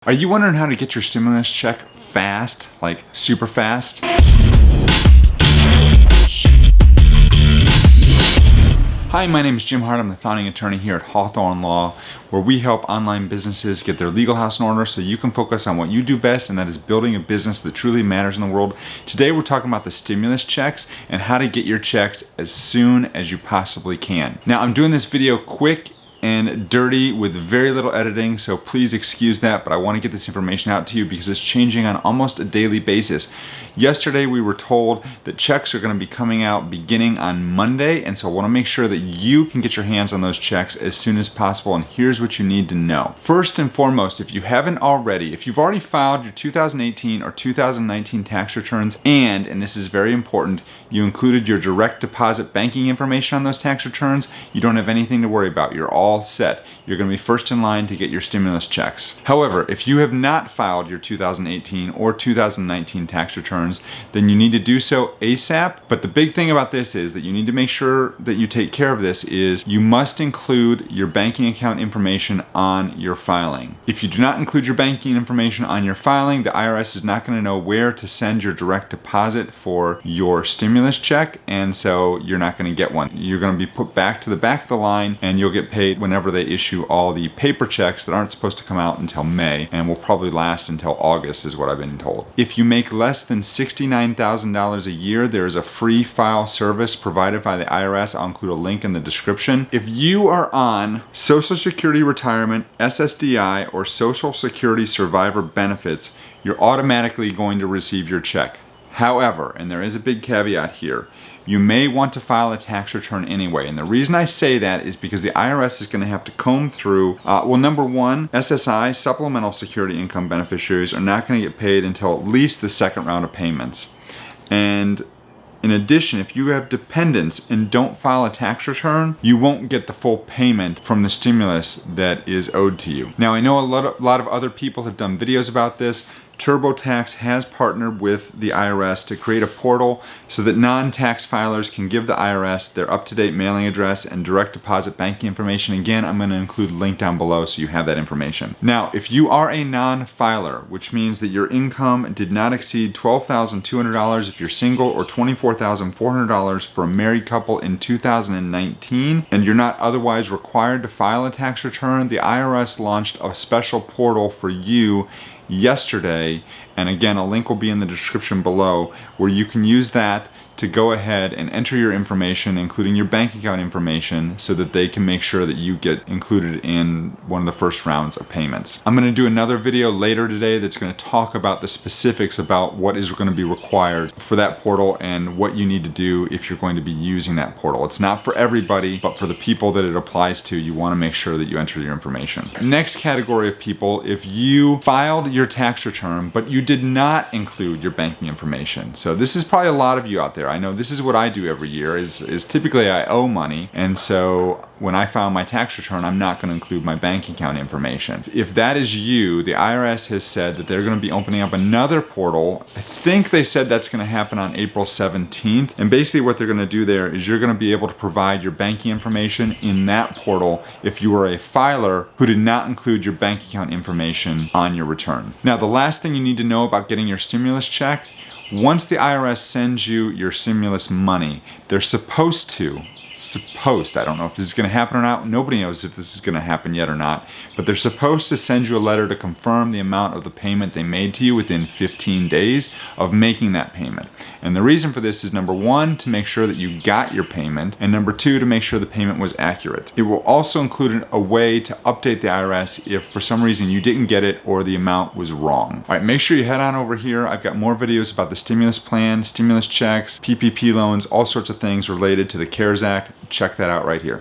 Are you wondering how to get your stimulus check fast, like super fast? Hi, my name is Jim Hart. I'm the founding attorney here at Hawthorn Law, where we help online businesses get their legal house in order so you can focus on what you do best, and that is building a business that truly matters in the world. Today we're talking about the stimulus checks and how to get your checks as soon as you possibly can. Now, I'm doing this video quick and dirty with very little editing, so please excuse that, but I want to get this information out to you because it's changing on almost a daily basis. Yesterday we were told that checks are going to be coming out beginning on Monday, and so I want to make sure that you can get your hands on those checks as soon as possible, and here's what you need to know. First and foremost, if you haven't already, if you've already filed your 2018 or 2019 tax returns and this is very important, you included your direct deposit banking information on those tax returns, you don't have anything to worry about. You're all set. You're going to be first in line to get your stimulus checks. However, if you have not filed your 2018 or 2019 tax returns, then you need to do so ASAP. But the big thing about this is that you need to make sure that you take care of this is you must include your banking account information on your filing. If you do not include your banking information on your filing, the IRS is not going to know where to send your direct deposit for your stimulus check, and so you're not going to get one. You're going to be put back to the back of the line, and you'll get paid whenever they issue all the paper checks that aren't supposed to come out until May and will probably last until August is what I've been told. If you make less than $69,000 a year, there is a free file service provided by the IRS. I'll include a link in the description. If you are on Social Security Retirement, SSDI, or Social Security Survivor benefits, you're automatically going to receive your check. However, and there is a big caveat here, you may want to file a tax return anyway. And the reason I say that is because the IRS is going to have to comb through, well, number one, SSI, Supplemental Security Income beneficiaries, are not going to get paid until at least the second round of payments. And in addition, if you have dependents and don't file a tax return, you won't get the full payment from the stimulus that is owed to you. Now, I know a lot of other people have done videos about this. TurboTax has partnered with the IRS to create a portal so that non-tax filers can give the IRS their up-to-date mailing address and direct deposit banking information. Again, I'm going to include a link down below so you have that information. Now, if you are a non-filer, which means that your income did not exceed $12,200 if you're single, or $24,400 for a married couple in 2019, and you're not otherwise required to file a tax return, the IRS launched a special portal for you yesterday, and again, a link will be in the description below, where you can use that to go ahead and enter your information, including your bank account information, so that they can make sure that you get included in one of the first rounds of payments. I'm going to do another video later today that's going to talk about the specifics about what is going to be required for that portal and what you need to do if you're going to be using that portal. It's not for everybody, but for the people that it applies to, you want to make sure that you enter your information. Next category of people, if you filed your tax return, but you did not include your banking information. So this is probably a lot of you out there. I know this is what I do every year, is typically I owe money, and so when I file my tax return, I'm not going to include my bank account information. If that is you, the IRS has said that they're going to be opening up another portal. I think they said that's going to happen on April 17th, and basically what they're going to do there is you're going to be able to provide your banking information in that portal if you are a filer who did not include your bank account information on your return. Now, the last thing you need to know about getting your stimulus check: once the IRS sends you your stimulus money, they're supposed to, I don't know if this is going to happen or not, nobody knows if this is going to happen yet or not, but they're supposed to send you a letter to confirm the amount of the payment they made to you within 15 days of making that payment. And the reason for this is, number one, to make sure that you got your payment, and number two, to make sure the payment was accurate. It will also include a way to update the IRS if for some reason you didn't get it or the amount was wrong. All right, make sure you head on over here. I've got more videos about the stimulus plan, stimulus checks, PPP loans, all sorts of things related to the CARES Act. Check that out right here.